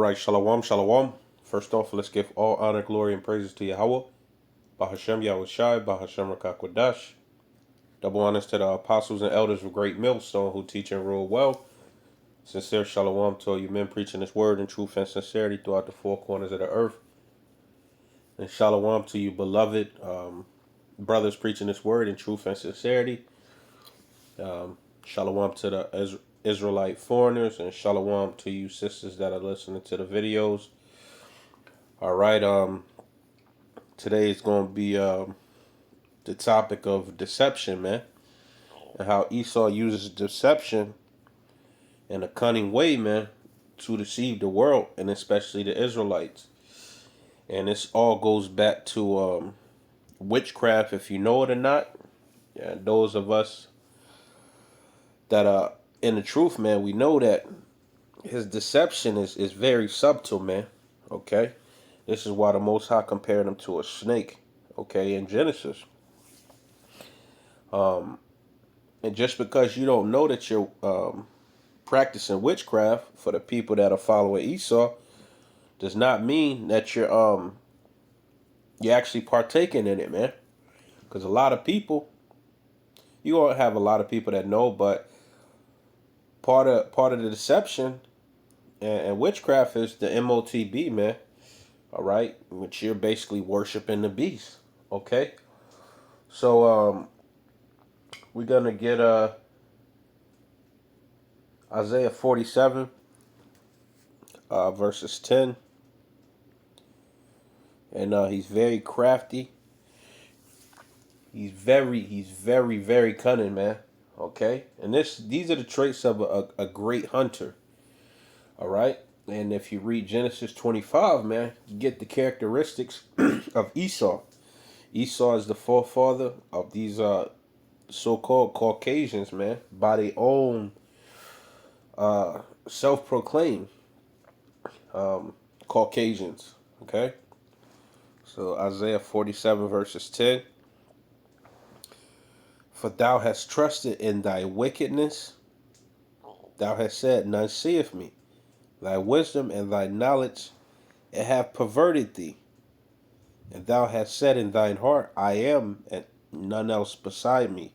right, shalom, shalom. First off, let's give all honor, glory, and praises to Yahweh. Bahashem Yahweh Shai, Bahashem Rakakwadash. Double honors to the apostles and elders of Great Millstone who teach and rule well. Sincere shalom to all you men preaching this word in truth and sincerity throughout the four corners of the earth. And shalom to you beloved brothers preaching this word in truth and sincerity. Shalom to the Israelite foreigners, and shalom to you sisters that are listening to the videos. All right, today is going to be the topic of deception, man, and how Esau uses deception in a cunning way, man, to deceive the world and especially the Israelites. And this all goes back to witchcraft, if you know it or not. Yeah, those of us that are in the truth, man, we know that his deception is very subtle, man. Okay, this is why the Most High compared him to a snake. Okay, in Genesis. And just because you don't know that you're practicing witchcraft, for the people that are following Esau, does not mean that you're actually partaking in it, man. Because a lot of people, you gonna have a lot of people that know, but part of the deception and witchcraft is the MOTB, man. All right, which you're basically worshiping the beast. Okay, so we're gonna get Isaiah 47, verses 10. And he's very crafty. He's very, very cunning, man. Okay? And these are the traits of a great hunter. All right? And if you read Genesis 25, man, you get the characteristics of Esau. Esau is the forefather of these so-called Caucasians, man, by their own self-proclaimed Caucasians. Okay? So Isaiah 47 verses 10. For thou hast trusted in thy wickedness. Thou hast said, none seeth me. Thy wisdom and thy knowledge, it hath perverted thee. And thou hast said in thine heart, I am, and none else beside me.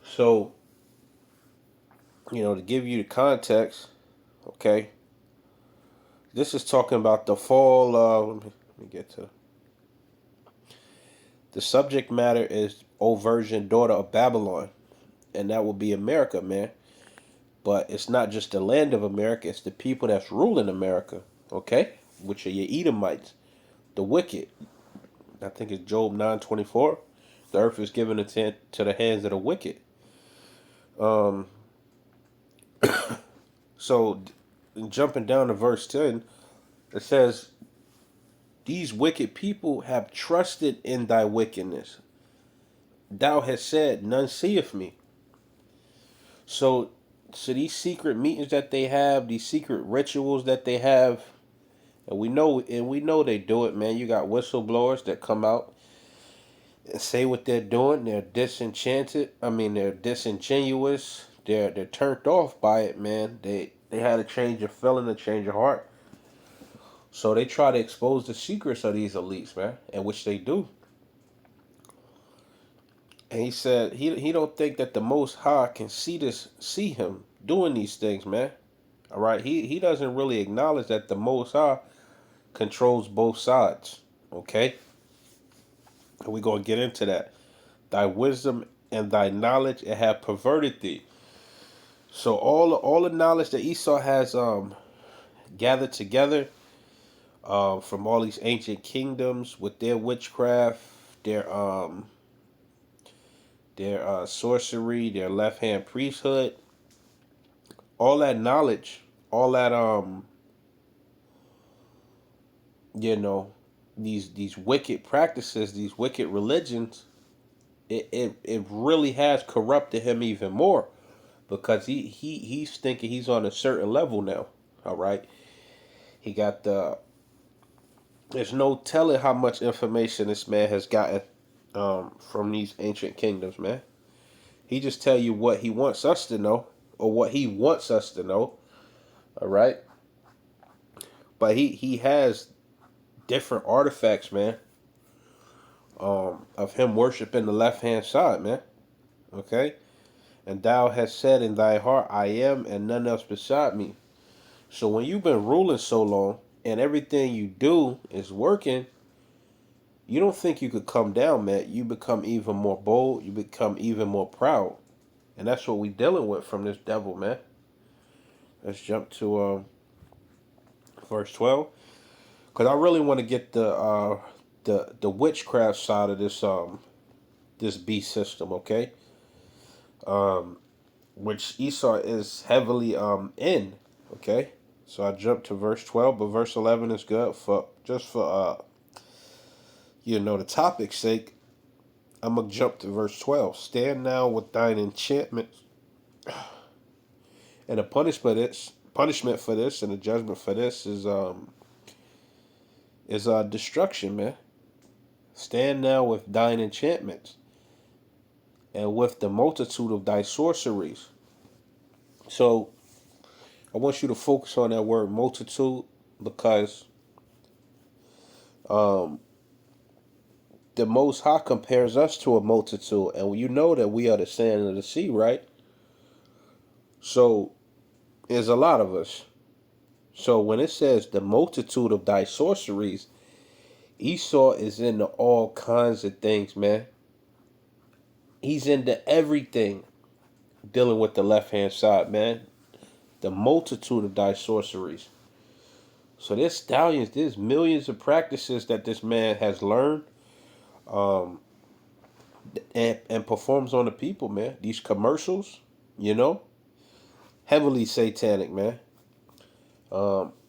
So, to give you the context, okay, this is talking about the fall. Let me get to. The subject matter is, O virgin daughter of Babylon, and that will be America, man. But it's not just the land of America; it's the people that's ruling America, okay? Which are your Edomites, the wicked. I think it's Job 9:24. The earth is given to the hands of the wicked. So, jumping down to verse 10, it says, these wicked people have trusted in thy wickedness. Thou hast said, none seeth me. So these secret meetings that they have, these secret rituals that they have, and we know they do it, man. You got whistleblowers that come out and say what they're doing. They're disenchanted. I mean, they're disingenuous. They're turned off by it, man. They had a change of feeling, a change of heart. So they try to expose the secrets of these elites, man, and which they do. And he said he don't think that the Most High can see him doing these things, man. All right, he doesn't really acknowledge that the Most High controls both sides. Okay, and we're gonna get into that. Thy wisdom and thy knowledge it have perverted thee. So all the knowledge that Esau has gathered together from all these ancient kingdoms with their witchcraft, their sorcery, their left hand priesthood, all that knowledge, all that these wicked practices, these wicked religions, it really has corrupted him even more, because he's thinking he's on a certain level now. All right, he got there's no telling how much information this man has gotten from these ancient kingdoms, man. He just tell you what he wants us to know, or what he wants us to know. All right. But he has different artifacts, man, of him worshiping the left hand side, man. Okay? And thou hast said in thy heart, I am, and none else beside me. So when you've been ruling so long and everything you do is working, you don't think you could come down, man. You become even more bold. You become even more proud. And that's what we dealing with from this devil, man. Let's jump to verse 12. Because I really want to get the witchcraft side of this beast system, okay? Which Esau is heavily in, okay? So I jumped to verse 12, but verse 11 is good for the topic's sake. I'm gonna jump to verse 12. Stand now with thine enchantments, and the punishment for this and the judgment for this is destruction, man. Stand now with thine enchantments, and with the multitude of thy sorceries. So I want you to focus on that word multitude, because um, the Most High compares us to a multitude, and you know that we are the sand of the sea, right? So there's a lot of us. So when it says the multitude of thy sorceries, Esau is into all kinds of things, man. He's into everything dealing with the left hand side, man. The multitude of thy sorceries. So there's stallions, there's millions of practices that this man has learned, um, and performs on the people, man. These commercials, you know, heavily satanic, man.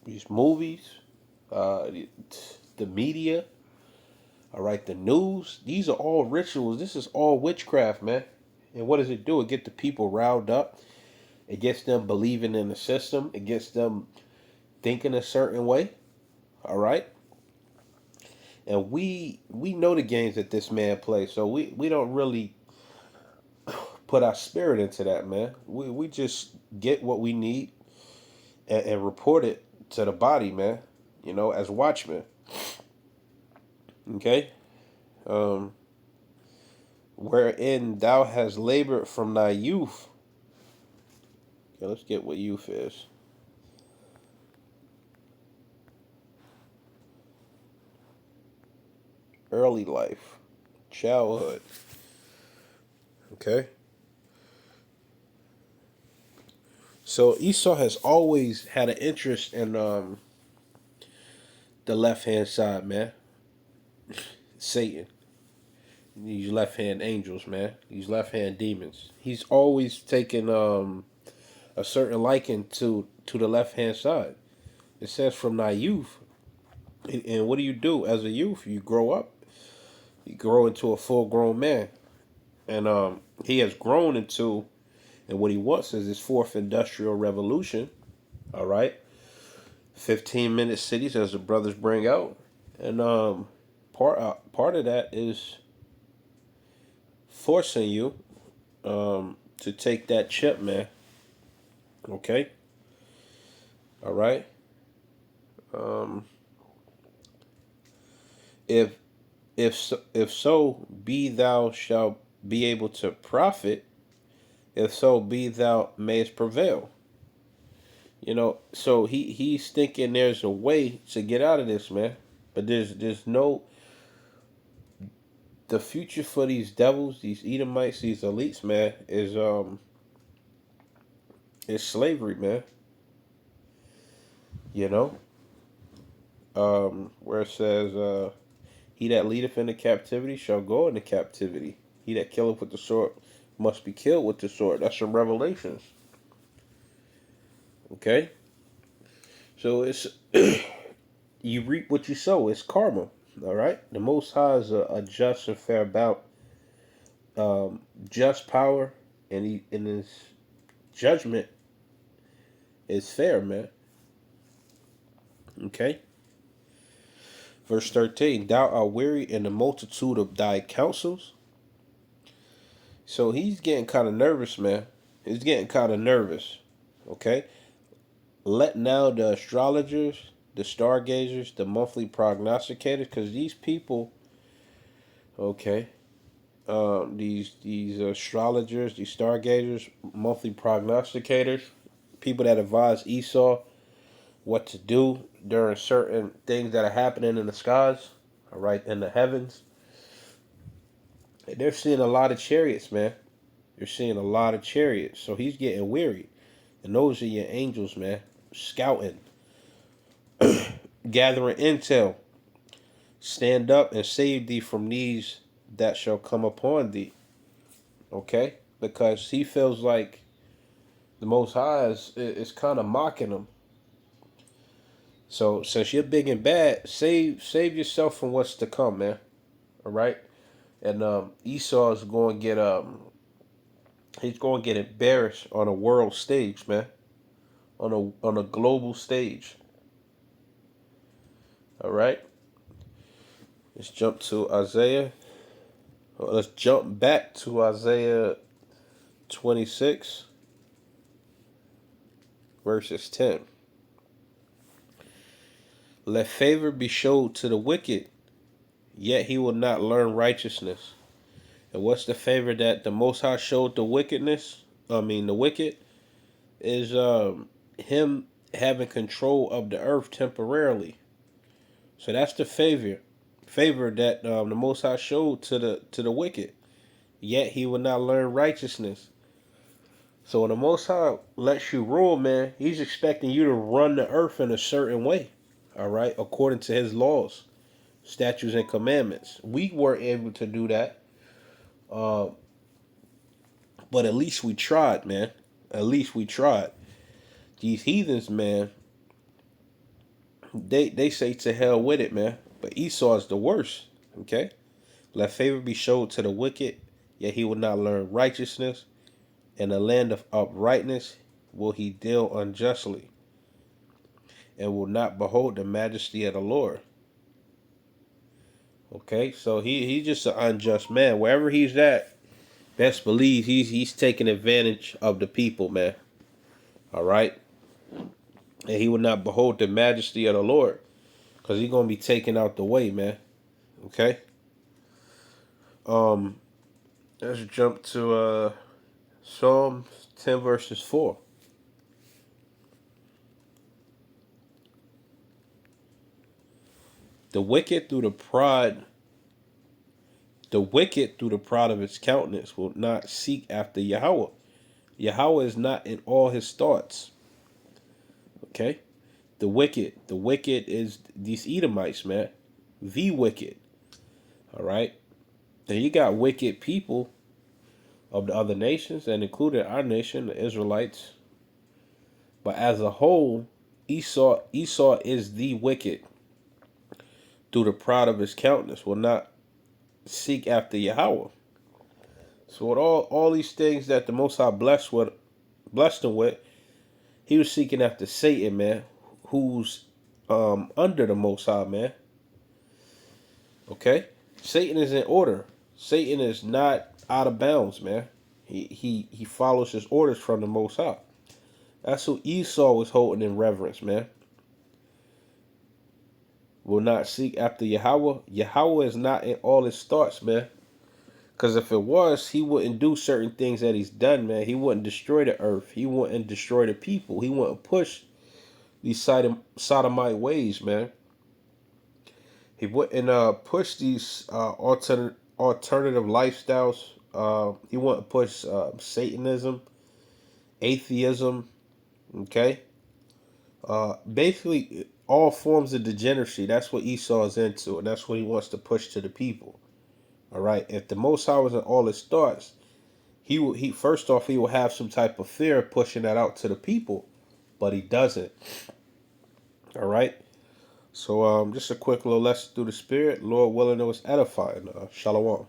These movies, the media, all right, the news. These are all rituals. This is all witchcraft, man. And what does it do? It gets the people riled up. It gets them believing in the system. It gets them thinking a certain way. All right. And we know the games that this man plays, so we don't really put our spirit into that, man. We just get what we need and report it to the body, man. As watchmen. Okay. Um, Wherein thou hast labored from thy youth. Okay, let's get what youth is. Early life, childhood. Okay. So Esau has always had an interest in the left hand side, man. Satan. These left hand angels, man. These left hand demons. He's always taken a certain liking to the left hand side. It says from thy youth. And what do? As a youth, you grow up. You grow into a full grown man. And he has grown into, and what he wants is his fourth industrial revolution. All right. 15-minute cities, as the brothers bring out. And part of that is forcing you to take that chip, man. Okay. All right. Um, if if so be thou shalt be able to profit, if so be thou mayest prevail. So he's thinking there's a way to get out of this, man. But there's no, the future for these devils, these Edomites, these elites, man, is slavery, man. You know, where it says, "He that leadeth into captivity shall go into captivity. He that killeth with the sword must be killed with the sword." That's from Revelations. Okay, so it's you reap what you sow. It's karma. All right, the Most High is a just and fair about just power, and he in his judgment is fair, man. Okay. Verse 13, thou art weary in the multitude of thy counsels. So he's getting kind of nervous, man. He's getting kind of nervous. Okay. Let now the astrologers the stargazers, the monthly prognosticators, because these people, okay, these astrologers, these stargazers, monthly prognosticators, people that advise Esau what to do during certain things that are happening in the skies, all right, in the heavens. And they're seeing a lot of chariots, man. They're seeing a lot of chariots. So he's getting weary. And those are your angels, man. Scouting, gathering intel. Stand up and save thee from these that shall come upon thee. Okay? Because he feels like the Most High is kind of mocking him. So since you're big and bad, save yourself from what's to come, man. All right? And Esau is going to get he's going to get embarrassed on a world stage, man. On a global stage. All right? Let's jump to Isaiah. Let's jump back to Isaiah 26, verses 10. Let favor be showed to the wicked, yet he will not learn righteousness. And what's the favor that the Most High showed the wickedness? The wicked is him having control of the earth temporarily. So that's the favor that the Most High showed to the wicked. Yet he will not learn righteousness. So when the Most High lets you rule, man, he's expecting you to run the earth in a certain way. All right, according to his laws, statutes, and commandments. We weren't able to do that. But at least we tried, man. At least we tried. These heathens, man, they say to hell with it, man. But Esau is the worst. Okay? Let favor be showed to the wicked, yet he will not learn righteousness. In the land of uprightness will he deal unjustly, and will not behold the majesty of the Lord. Okay? So he's just an unjust man. Wherever he's at, best believe he's taking advantage of the people, man. All right? And he will not behold the majesty of the Lord, because he's going to be taken out the way, man. Okay? Let's jump to Psalm 10 verses 4. The wicked through the pride of his countenance will not seek after Yahweh. Yahweh is not in all his thoughts. Okay? The wicked is these Edomites, man. The wicked. All right? Then you got wicked people of the other nations, and including our nation, the Israelites. But as a whole, Esau is the wicked. Through the pride of his countenance, will not seek after Yahweh. So with all these things that the Most High blessed him with, he was seeking after Satan, man, who's under the Most High, man. Okay? Satan is in order. Satan is not out of bounds, man. He follows his orders from the Most High. That's who Esau was holding in reverence, man. Will not seek after Yahweh. Yahweh is not in all his thoughts, man. Because if it was, he wouldn't do certain things that he's done, man. He wouldn't destroy the earth. He wouldn't destroy the people. He wouldn't push these sodomite ways, man. He wouldn't push these alternative lifestyles. He wouldn't push Satanism, atheism, okay? Basically, all forms of degeneracy. That's what Esau is into, and that's what he wants to push to the people. All right. If the Most High was in all his thoughts, he first off he will have some type of fear pushing that out to the people, but he doesn't. All right. So just a quick little lesson through the spirit. Lord willing, it was edifying. Shalom.